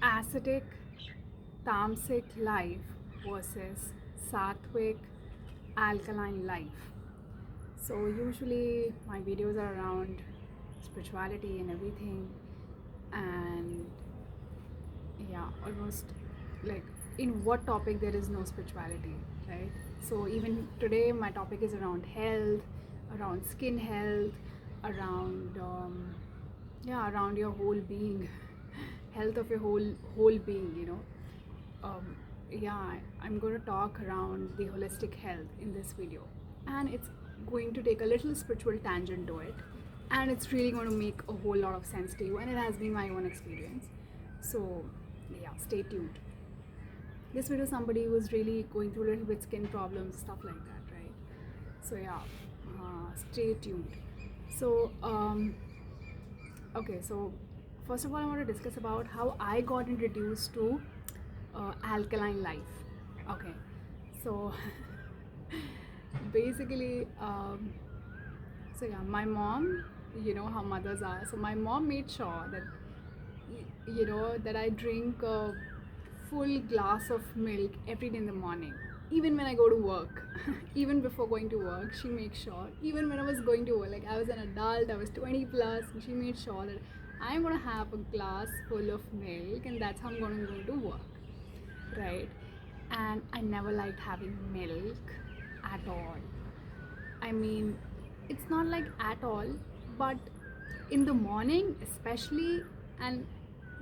Acidic Tamsic life versus Satvic alkaline life. So usually my videos are around spirituality and everything, and yeah, almost like in what topic there is no spirituality, right? So even today my topic is around health, around skin health, around around your whole being, health of your whole being, yeah, I'm going to talk around the holistic health in this video, and it's going to take a little spiritual tangent to it, and it's really going to make a whole lot of sense to you, and it has been my own experience. So yeah, stay tuned. This video, somebody who's really going through a little bit skin problems, stuff like that, right? So yeah, stay tuned. So okay, so first of all, I want to discuss about how I got introduced to alkaline life. Okay, so basically, so yeah, my mom, you know how mothers are. So my mom made sure that that I drink a full glass of milk every day in the morning, even when I go to work. Even before going to work, she makes sure. Even when I was going to work, like I was an adult, I was 20 plus, and she made sure that I'm gonna have a glass full of milk, and that's how I'm gonna go to work, right? And I never liked having milk at all. I mean, it's not like at all, but in the morning, especially, and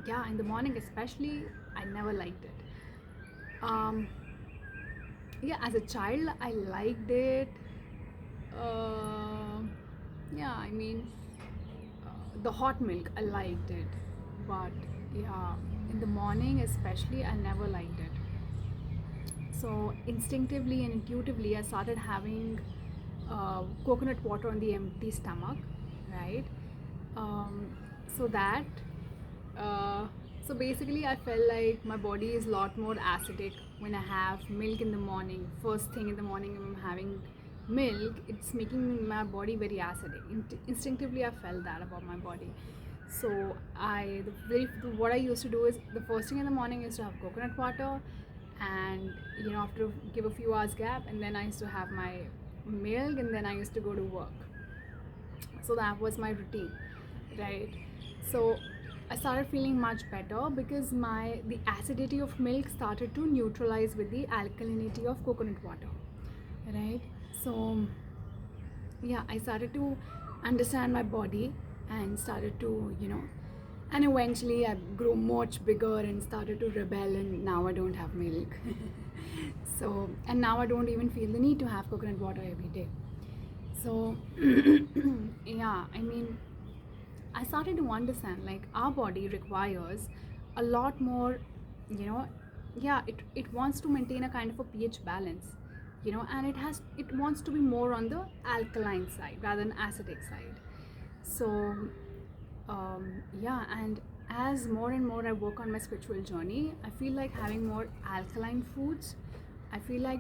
yeah, in the morning, especially, I never liked it. Um, yeah, as a child, I liked it. Uh, yeah, I mean, the hot milk, I liked it, but yeah, in the morning, especially, I never liked it. So instinctively and intuitively, I started having coconut water on the empty stomach, right? Um, so that, uh, so basically, I felt like my body is a lot more acidic when I have milk in the morning. First thing in the morning, when I'm having milk, it's making my body very acidic. Instinctively, I felt that about my body. So what I used to do is the first thing in the morning is to have coconut water, and after give a few hours gap, and then I used to have my milk, and then I used to go to work. So that was my routine, right? So I started feeling much better because the acidity of milk started to neutralize with the alkalinity of coconut water, right? So yeah, I started to understand my body and started to and eventually I grew much bigger and started to rebel, and now I don't have milk. So, and now I don't even feel the need to have coconut water every day. So yeah, I mean, I started to understand like our body requires a lot more, you know, yeah, it wants to maintain a kind of a pH balance, and it wants to be more on the alkaline side rather than acidic side. So yeah, and as more and more I work on my spiritual journey, I feel like having more alkaline foods. I feel like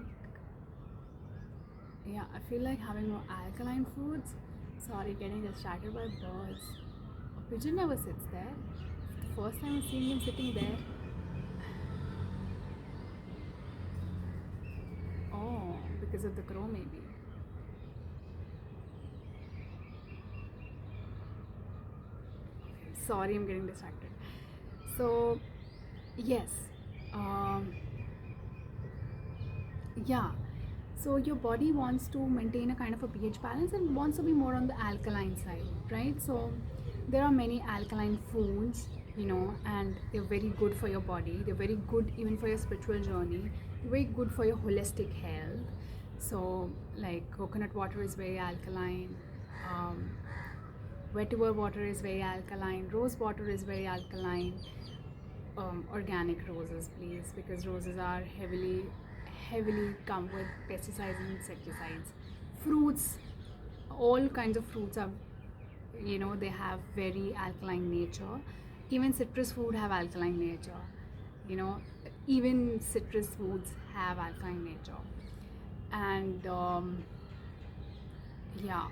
I feel like having more alkaline foods. Sorry, getting distracted by birds. A pigeon never sits there. The first time I'm seeing him sitting there. Oh, because of the crow, maybe. Sorry, I'm getting distracted. So, yes. Um, yeah. So your body wants to maintain a kind of a pH balance and wants to be more on the alkaline side, right? So there are many alkaline foods, and they're very good for your body. They're very good even for your spiritual journey. They're very good for your holistic health. So like coconut water is very alkaline. Um, Vetiver water is very alkaline. Rose water is very alkaline. Organic roses, please, because roses are heavily come with pesticides and insecticides. Fruits, all kinds of fruits are, they have very alkaline nature. Even citrus food have alkaline nature. You know, even citrus foods have alkaline nature. And yeah,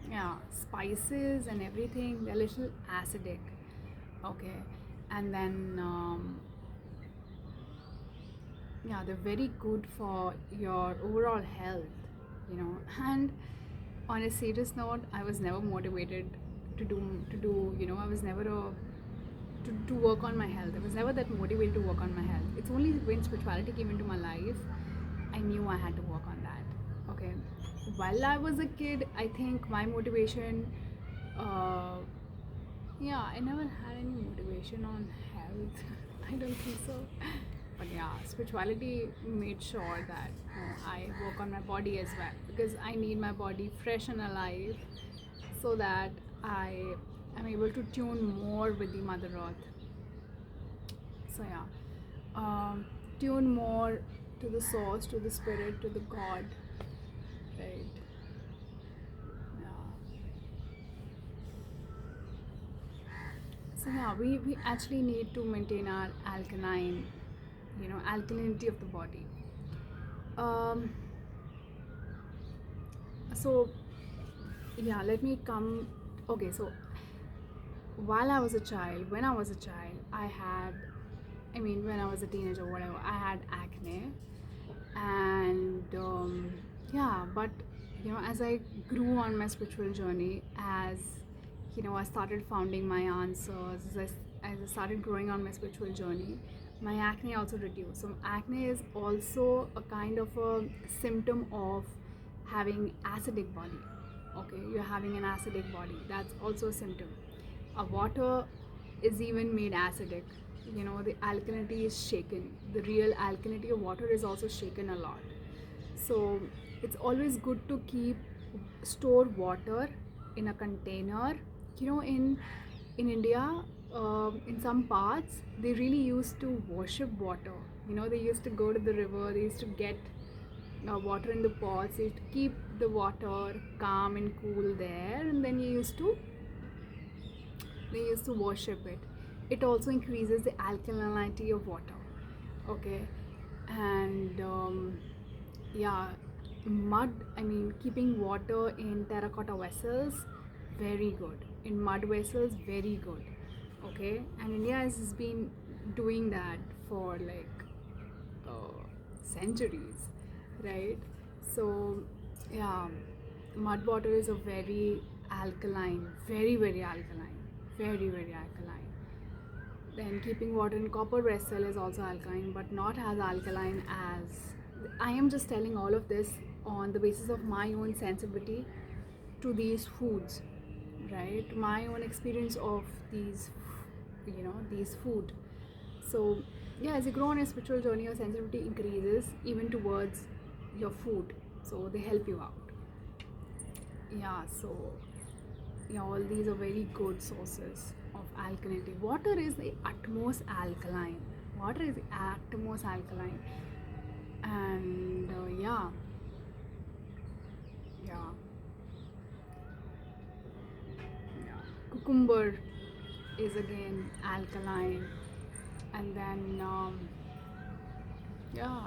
yeah, spices and everything, they're a little acidic. Okay. And then yeah, they're very good for your overall health, you know. And on a serious note, I was never motivated to do, you know, I was never to work on my health. I was never that motivated to work on my health. It's only when spirituality came into my life, I knew I had to work on that. Okay. While I was a kid, I think my motivation, uh, yeah, I never had any motivation on health. I don't think so. But yeah, spirituality made sure that I work on my body as well, because I need my body fresh and alive so that I am able to tune more with the Mother Earth. So yeah, tune more to the source, to the spirit, to the God, right? Yeah. So yeah, we actually need to maintain our alkaline, you know, alkalinity of the body. Um, so yeah, let me come. Okay, so while I was a child, when I was a child, I mean, when I was a teenager, whatever, I had acne, and yeah, but you know, as I grew on my spiritual journey, as you know, I started finding my answers, as I started growing on my spiritual journey, my acne also reduced. So acne is also a kind of a symptom of having acidic body. Okay, you're having an acidic body, that's also a symptom. A water is even made acidic, you know, the alkalinity is shaken, the real alkalinity of water is also shaken a lot. So it's always good to keep store water in a container. You know, in India, in some parts they really used to worship water. You know, they used to go to the river, they used to get water in the pots, they used to keep the water calm and cool there, and then they used to worship it. It also increases the alkalinity of water. Okay, and yeah, mud. I mean, keeping water in terracotta vessels, very good. In mud vessels, very good. Okay, and India has been doing that for like centuries, right? So yeah, mud water is a very alkaline, very alkaline, very alkaline. Then keeping water in copper vessel is also alkaline, but not as alkaline as. I am just telling all of this on the basis of my own sensitivity to these foods, right? My own experience of these, you know, these food. So yeah, as you grow on a spiritual journey, your sensitivity increases even towards your food. So they help you out. Yeah. So yeah, all these are very good sources of alkalinity. Water is the utmost alkaline. Water is the utmost alkaline, and yeah, yeah, yeah. Cucumber is again alkaline, and then yeah,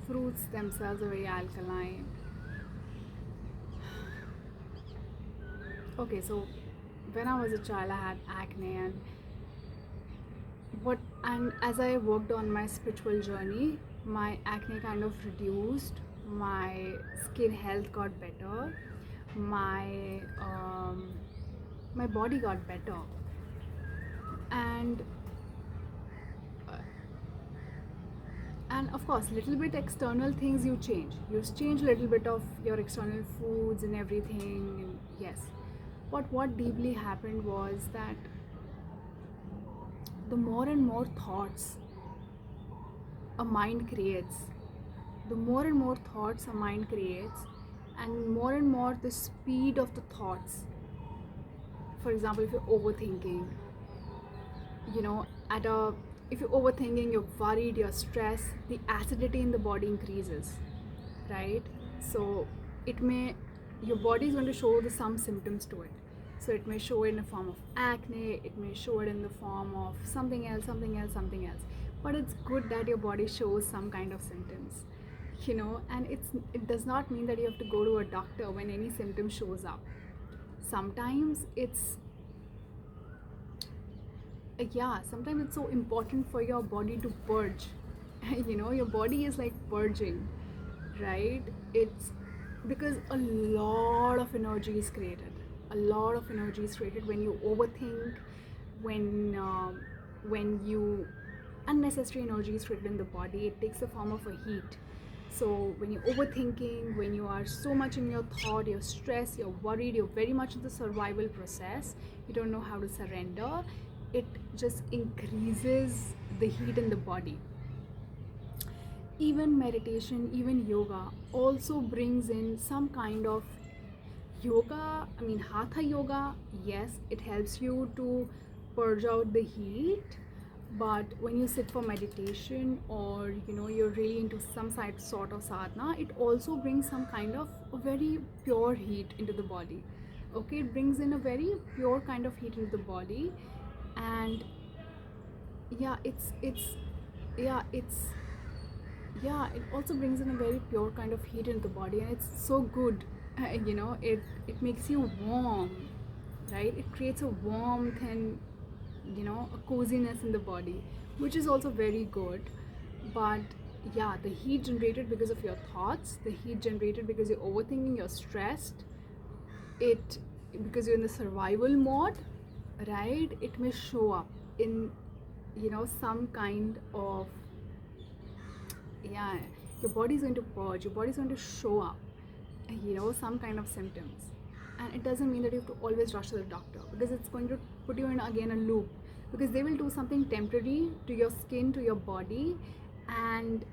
fruits themselves are very alkaline. Okay, so when I was a child, I had acne, and as I worked on my spiritual journey, my acne kind of reduced, my skin health got better, my my body got better, and uh, and of course, little bit external things you change. You change a little bit of your external foods and everything, and yes. But what deeply happened was that the more and more thoughts a mind creates, the more and more thoughts a mind creates, and more the speed of the thoughts. For example, if you're overthinking, you know, at a if you're overthinking, you're worried, you're stressed, the acidity in the body increases, right? So it may your body is going to show some symptoms to it. So it may show it in the form of acne, it may show it in the form of something else, something else, something else. But it's good that your body shows some kind of symptoms, you know, and it does not mean that you have to go to a doctor when any symptom shows up. Sometimes Yeah, sometimes it's so important for your body to purge. Your body is like purging, right? It's because a lot of energy is created. A lot of energy is created when you overthink, when you unnecessary energy is created in the body. It takes the form of a heat. So when you're overthinking, when you are so much in your thought, you're stressed, you're worried, you're very much in the survival process, you don't know how to surrender, it just increases the heat in the body. Even meditation, even yoga also brings in some kind of yoga. I mean, hatha yoga, yes, it helps you to purge out the heat. But when you sit for meditation, or you're really into some sort of sadhana, it also brings some kind of a very pure heat into the body. Okay, it brings in a very pure kind of heat into the body. And yeah, it's yeah, it also brings in a very pure kind of heat into the body, and it's so good. It makes you warm, right? It creates a warmth and a coziness in the body, which is also very good. But yeah, the heat generated because of your thoughts, the heat generated because you're overthinking, you're stressed, it because you're in the survival mode, right? It may show up in some kind of, yeah, your body's going to purge, your body's going to show up, some kind of symptoms. And it doesn't mean that you have to always rush to the doctor, because it's going to put you in again a loop, because they will do something temporary to your skin, to your body, and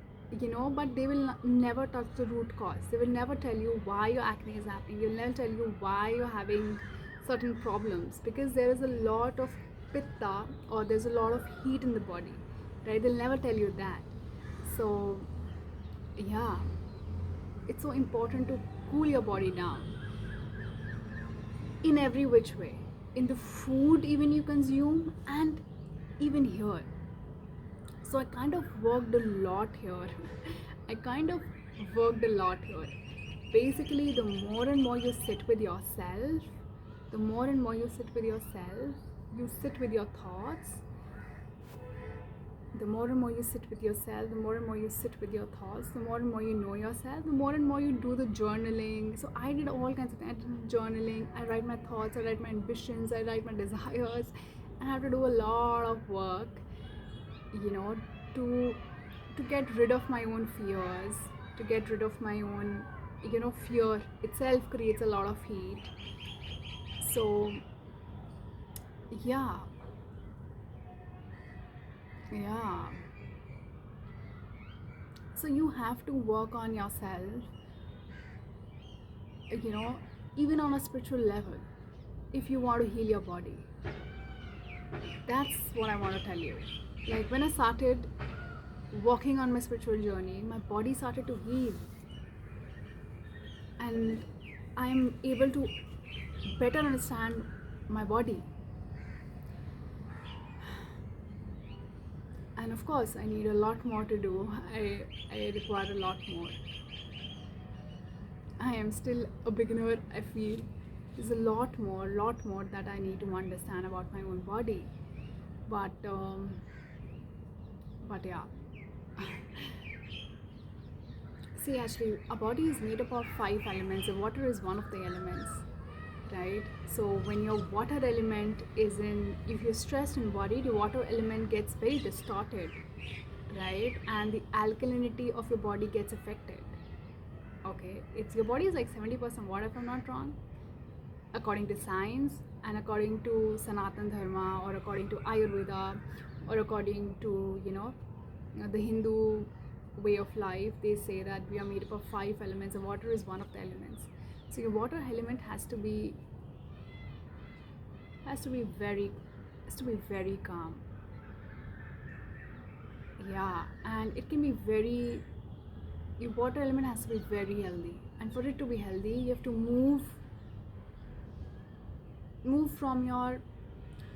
but they will never touch the root cause. They will never tell you why your acne is happening. They'll never tell you why you're having certain problems, because there is a lot of pitta, or there's a lot of heat in the body, right? They'll never tell you that. So yeah, it's so important to cool your body down in every which way, in the food even you consume, and even here. So I kind of worked a lot here. I kind of worked a lot here. Basically, the more and more you sit with yourself, the more and more you sit with yourself, you sit with your thoughts, the more and more you sit with yourself, the more and more you sit with your thoughts, the more and more you know yourself, the more and more you do the journaling. So I did all kinds of things. I did journaling, I write my thoughts, I write my ambitions, I write my desires, and I have to do a lot of work, you know, to get rid of my own fears, to get rid of my own, fear itself creates a lot of heat. So yeah, yeah. So you have to work on yourself, you know, even on a spiritual level, if you want to heal your body. That's what I want to tell you. Like when I started walking on my spiritual journey, my body started to heal, and I'm able to better understand my body. And of course, I need a lot more to do. I require a lot more. I am still a beginner, I feel. There's a lot more that I need to understand about my own body. But yeah. See, actually, our body is made up of 5 elements, and water is one of the elements, right? So when your water element is in, if you're stressed and worried, your water element gets very distorted, right? And the alkalinity of your body gets affected. Okay, it's your body is like 70% water, if I'm not wrong, according to science, and according to Sanatan Dharma, or according to Ayurveda, or according to the Hindu way of life. They say that we are made up of 5 elements, and water is one of the elements. So your water element has to be very calm. Yeah, and it can be very, your water element has to be very healthy, and for it to be healthy, you have to move from your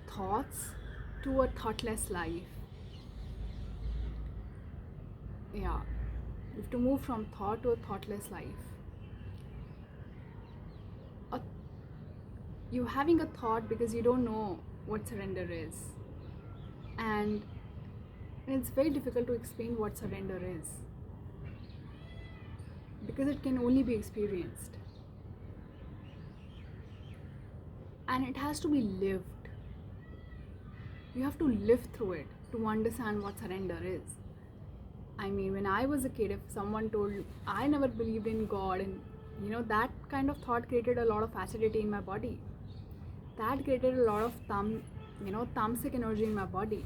thoughts to a thoughtless life. Yeah, you have to move from thought to a thoughtless life. You having a thought because you don't know what surrender is. And it's very difficult to explain what surrender is, because it can only be experienced, and it has to be lived. You have to live through it to understand what surrender is. I mean, when I was a kid, if someone told, I never believed in God, and that kind of thought created a lot of acidity in my body. That created a lot of Tamsic energy in my body,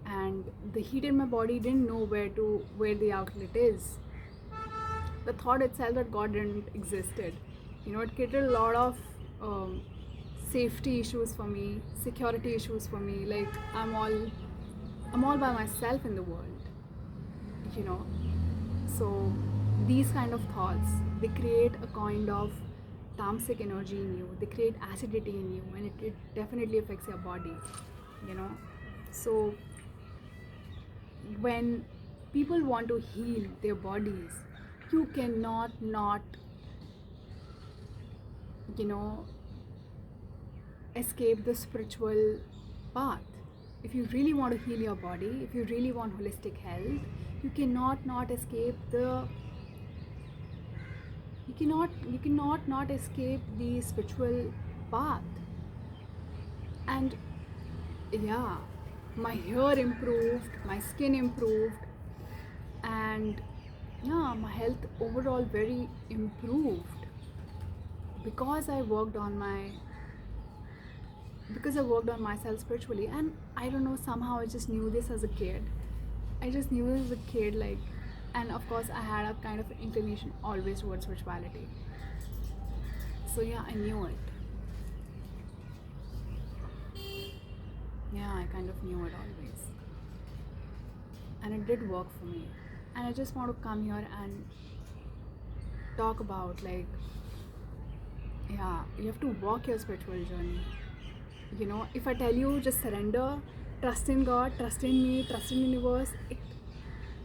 and the heat in my body didn't know where the outlet is. The thought itself that God didn't existed, it created a lot of safety issues for me, security issues for me. Like I'm all by myself in the world, you know. So these kind of thoughts, they create a kind of tamsic energy in you. They create acidity in you, and it definitely affects your body, you know. So when people want to heal their bodies, you cannot not, you know, escape the spiritual path. If you really want to heal your body, if you really want holistic health, you cannot not escape not escape the spiritual path. And yeah, my hair improved, my skin improved, and yeah, my health overall very improved because I worked on myself spiritually. And I don't know, somehow I just knew this as a kid. Like, and of course I had a kind of inclination always towards spirituality. So yeah, I knew it. Yeah, I kind of knew it always. And it did work for me. And I just want to come here and talk about, like, yeah, you have to walk your spiritual journey. If I tell you just surrender, trust in God, trust in me, trust in the universe,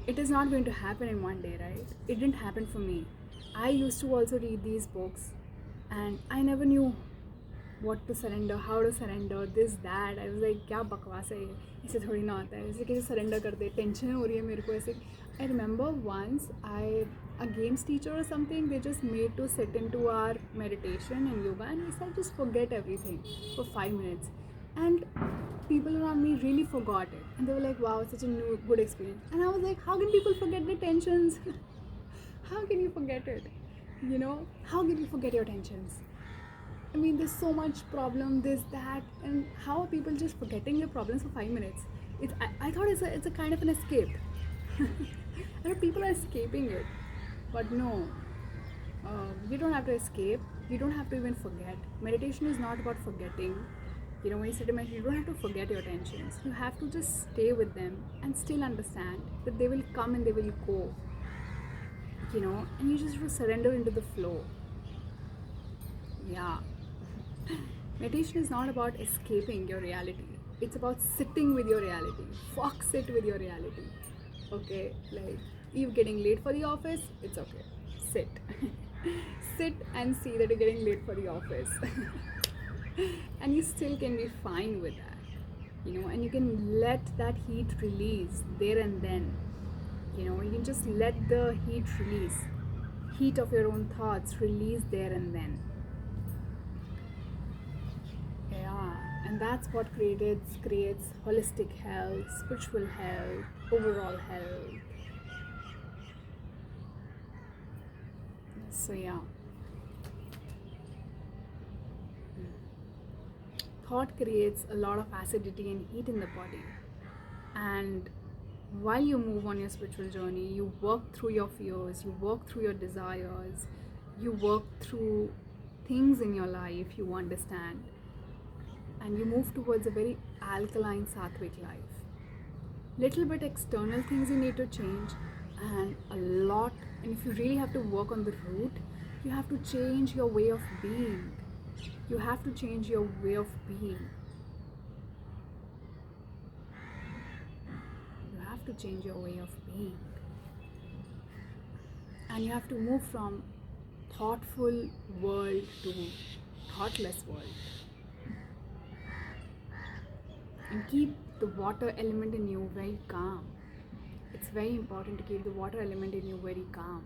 it is not going to happen in one day, right? It didn't happen for me. I used to also read these books, and I never knew what to surrender, how to surrender, this, that. I was like, क्या बकवास है ये, ऐसे थोड़ी ना होता है, ऐसे कैसे surrender कर दे, टेंशन हो रही है मेरे को ऐसे. I remember once a games teacher or something, they just made to sit into our meditation and yoga, and he said just forget everything for 5 minutes. And people around me really forgot it, and they were like, wow, such a good experience. And I was like, how can people forget their tensions? How can you forget it? How can you forget your tensions? I mean, there's so much problem, this, that, and how are people just forgetting their problems for 5 minutes? I thought it's a kind of an escape. I know people are escaping it, but no, you don't have to escape. You don't have to even forget. Meditation is not about forgetting. When you sit in meditation, you don't have to forget your tensions. You have to just stay with them and still understand that they will come and they will go. And you just have to surrender into the flow. Yeah. Meditation is not about escaping your reality. It's about sitting with your reality. Fuck, sit with your reality. Okay, like, you getting late for the office, it's okay. Sit. Sit and see that you're getting late for the office. And you still can be fine with that. And you can let that heat release there and then. You can just let the heat release. Heat of your own thoughts release there and then. Yeah, and that's what creates holistic health, spiritual health, overall health. So yeah, thought creates a lot of acidity and heat in the body. And while you move on your spiritual journey, you work through your fears, you work through your desires, you work through things in your life you understand, and you move towards a very alkaline Satvic life. Little bit external things you need to change, and a lot. And if you really have to work on the root, you have to change your way of being. You have to change your way of being. You have to change your way of being. And you have to move from thoughtful world to thoughtless world. and keep the water element in you very calm. It's very important to keep the water element in you very calm.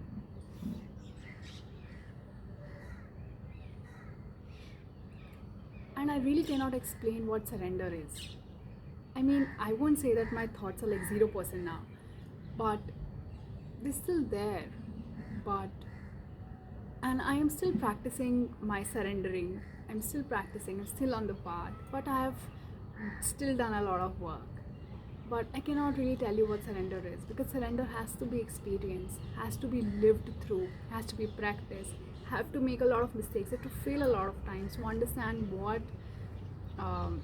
And I really cannot explain what surrender is. I mean, I won't say that my thoughts are like 0% now, but they're still there. But, and I am still practicing my surrendering. I'm still practicing, I'm still on the path, but I have still done a lot of work. But I cannot really tell you what surrender is, because surrender has to be experienced, has to be lived through, has to be practiced, have to make a lot of mistakes, have to fail a lot of times to understand what um,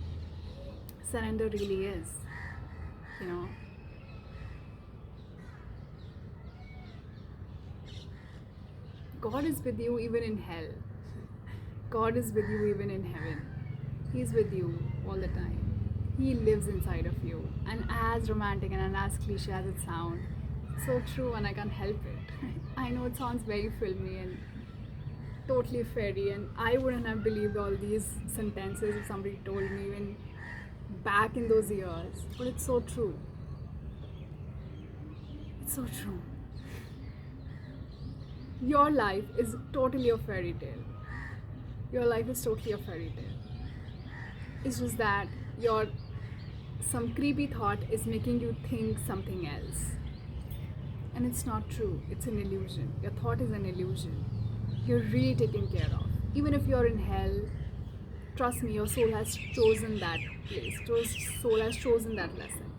surrender really is, you know. God is with you even in hell. God is with you even in heaven. He's with you all the time. He lives inside of you. And as romantic and as cliche as it sounds, so true, and I can't help it. I know it sounds very filmy and totally fairy, and I wouldn't have believed all these sentences if somebody told me when back in those years. But it's so true. It's so true. Your life is totally a fairy tale. Your life is totally a fairy tale. It's just that your some creepy thought is making you think something else. And it's not true. It's an illusion. Your thought is an illusion. You're really taken care of. Even if you're in hell, trust me, your soul has chosen that place. Your soul has chosen that lesson.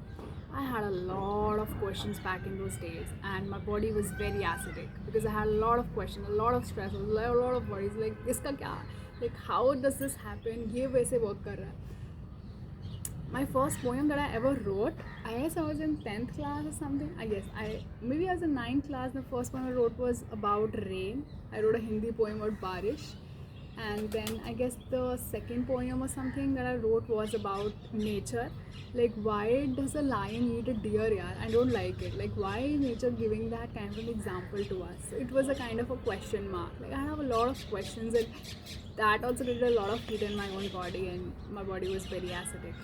I had a lot of questions back in those days, and my body was very acidic because I had a lot of questions, a lot of stress, a lot of worries. Like, iska kya? Like, how does this happen? ये वैसे work कर रहा है. My first poem that I ever wrote, I guess I was in 10th class or something. Maybe I was in 9th class. The first poem I wrote was about rain. I wrote a Hindi poem about barish. And then I guess the second poem or something that I wrote was about nature. Like, why does a lion eat a deer? Yeah, I don't like it. Like, why is nature giving that kind of an example to us? So it was a kind of a question mark. Like, I have a lot of questions, and that also did a lot of heat in my own body, and my body was very acidic.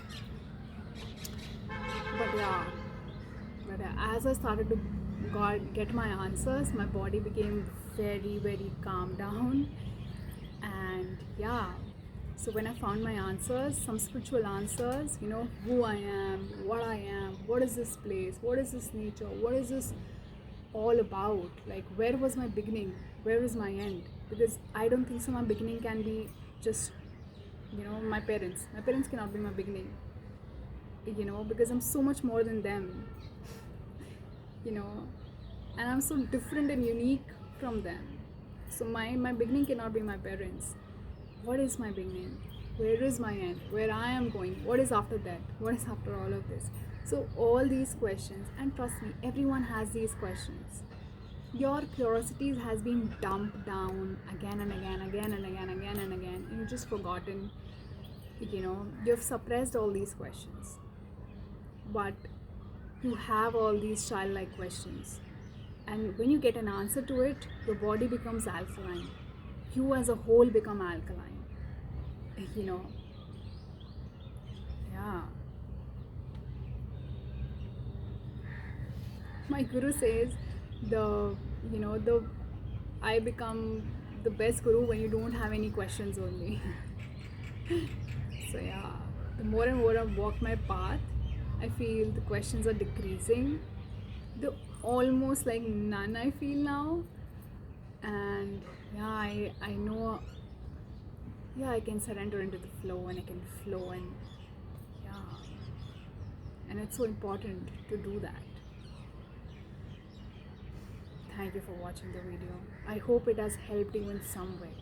But yeah, as I started to get my answers, my body became very, very calm down. And yeah, so when I found my answers, some spiritual answers, you know, who I am, what is this place, what is this nature, what is this all about, like where was my beginning, where is my end? Because I don't think so my beginning can be just, you know, my parents cannot be my beginning, you know, because I'm so much more than them, you know, and I'm so different and unique from them. So my beginning cannot be my parents. What is my beginning? Where is my end? Where I am going? What is after that? What is after all of this? So all these questions, and trust me, everyone has these questions. Your curiosities has been dumped down again and again, and you've just forgotten, you know, you've suppressed all these questions. But you have all these childlike questions, and when you get an answer to it, your body becomes alkaline. You as a whole become alkaline, you know. Yeah, my guru says the you know the I become the best guru when you don't have any questions only. So yeah, the more and more I walk my path, I feel the questions are decreasing. The almost like none I feel now. And yeah, I know, yeah, I can surrender into the flow, and I can flow, and yeah, and it's so important to do that. Thank you for watching the video. I hope it has helped you in some way.